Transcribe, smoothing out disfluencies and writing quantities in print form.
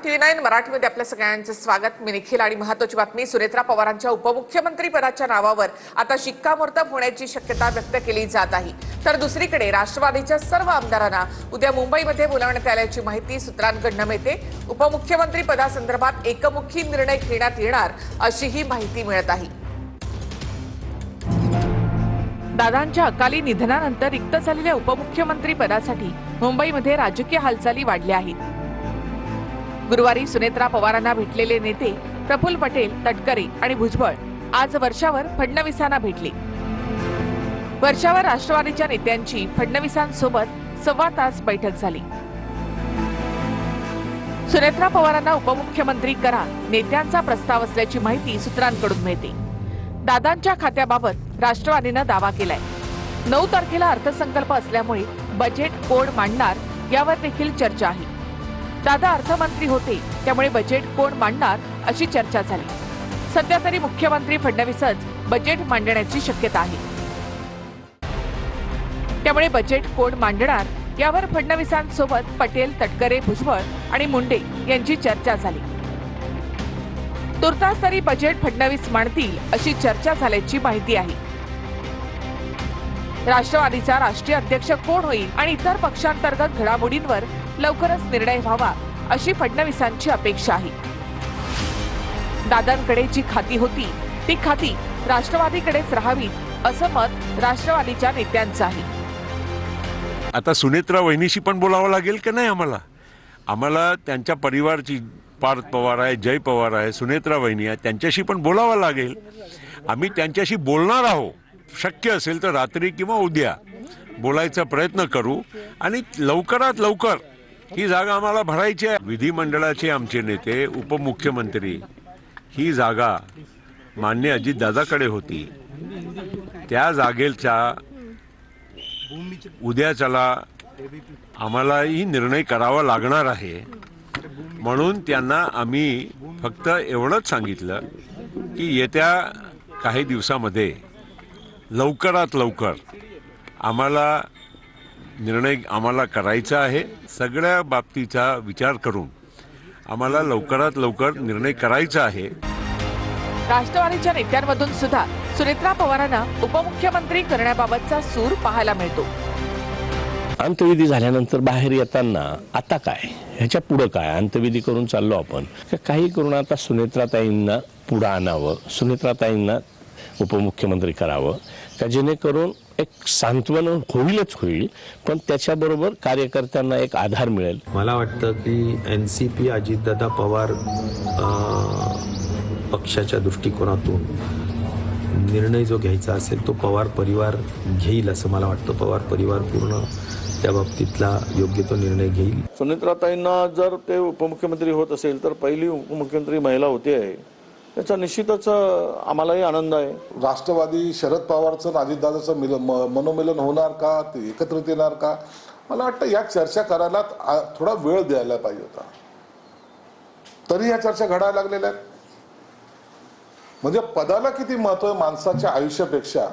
TV9 मराठीमध्ये आपल्या सगळ्यांचे स्वागत। मी निखिल आणि महत्त्वाची बातमी, सुनेत्रा पवारांच्या उपमुख्यमंत्री पदाच्या नावावर आता शिक्कामोर्तब होण्याची शक्यता व्यक्त केली जात आहे। तर दुसरीकडे राष्ट्रवादीच्या सर्व आमदारांना उद्या मुंबईमध्ये बोलावण्यात आल्याची माहिती सूत्रांकडून मिळते। उपमुख्यमंत्री पदासंदर्भात एकमुखी निर्णय घेण्यात येणार अशीही माहिती मिळत आहे। दादांच्या अकाली निधनानंतर रिक्त झालेल्या उपमुख्यमंत्री पदासाठी मुंबईमध्ये राजकीय हालचाली वाढल्या आहेत। गुरुवारी सुनेत्रा पवारांना भेटलेले नेते प्रफुल्ल पटेल, तटकरे आणि भुजबळ आज वर्षावर फडणवीसांना भेटले। वर्षावर राष्ट्रवादीच्या नेत्यांची फडणवीसांसोबत सव्वा तास बैठक झाली। सुनेत्रा पवारांना उपमुख्यमंत्री करा नेत्यांचा प्रस्ताव असल्याची माहिती सूत्रांकडून मिळते। दादांच्या खात्याबाबत राष्ट्रवादीने दावा केलाय। 9 तारखेला अर्थसंकल्प असल्यामुळे बजेट कोण मांडणार यावर देखील चर्चा आहे। दादा अर्थमंत्री होते त्यामुळे बजेट कोण मांडणार अशी चर्चा झाली। सध्या तरी मुख्यमंत्री फडणवीसच बजेट मांडण्याची शक्यता आहे। त्यामुळे बजेट कोण मांडणार यावर फडणवीसांसोबत पटेल, तटकरे, भुजबळ आणि मुंडे यांची चर्चा झाली। तुर्तास तरी बजेट फडणवीस मांडतील अशी चर्चा झाल्याची माहिती आहे। राष्ट्रवादीचा राष्ट्रीय अध्यक्ष कोण होईल आणि इतर पक्षांतर्गत घडामोडींवर लवकरच निर्णय व्हावा अशी फडणवीसांची अपेक्षा आहे। दादांकडे जी खाती होती ती खाती राष्ट्रवादीकडेच राहावीत असं मत राष्ट्रवादीच्या नेत्यांचं आहे। आता सुनेत्रा वहिनीशी पण बोलावं लागेल की नाही आम्हाला त्यांच्या परिवारची पार्थ पवार आहे, जय पवार आहे, सुनेत्रा वहिनी आहे, त्यांच्याशी पण बोलावं लागेल। आम्ही त्यांच्याशी बोलणार आहोत। शक्य असेल तर रात्री किंवा उद्या बोलायचा प्रयत्न करू आणि लवकरात लवकर ही जागा आम्हाला भरायची आहे। विधिमंडळाचे आमचे नेते, उपमुख्यमंत्री, ही जागा मान्य अजितदादाकडे होती। त्या जागेचा उद्याच्याला आम्हालाही निर्णय करावा लागणार आहे। म्हणून त्यांना आम्ही फक्त एवढंच सांगितलं की येत्या काही दिवसामध्ये लवकरात लवकर आम्हाला निर्णय करायचा आहे। सगळ्या बाबतीचा विचार करून आम्हाला लवकरात लवकर निर्णय करायचा आहे। राष्ट्रवादीच्या नेत्यांमधून सुद्धा सुनेत्रा पवारांना उपमुख्यमंत्री करण्याबाबतचा सूर पाहायला मिळतो। अंतविधी झाल्यानंतर बाहेर येताना आता काय, ह्याच्या पुढे काय, अंतविधी करून चाललो आपण, काही करून आता सुनेत्राताईंना पुढे आणावं, सुनेत्राताईंना उपमुख्यमंत्री करावं का जेणेकरून एक सांत्वन होईलच होईल, पण त्याच्याबरोबर कार्यकर्त्यांना एक आधार मिळेल। मला वाटतं की NCP अजितदादा पवार पक्षाच्या दृष्टिकोनातून निर्णय जो घ्यायचा असेल तो पवार परिवार घेईल असं मला वाटतं। पवार परिवार पूर्ण त्या बाबतीतला योग्य तो निर्णय घेईल। सुनेत्राताईंना जर ते उपमुख्यमंत्री होत असेल तर पहिली उपमुख्यमंत्री महिला होते आहे, त्याचा निश्चितच आम्हालाही आनंद आहे। राष्ट्रवादी शरद पवारचं अजितदादाचं मनोमिलन होणार का, ते एकत्रित येणार का, मला वाटतं या चर्चा करायला थोडा वेळ द्यायला पाहिजे होता। तरी या चर्चा घडायला लागलेल्या आहेत। म्हणजे पदाला किती महत्व आहे माणसाच्या आयुष्यापेक्षा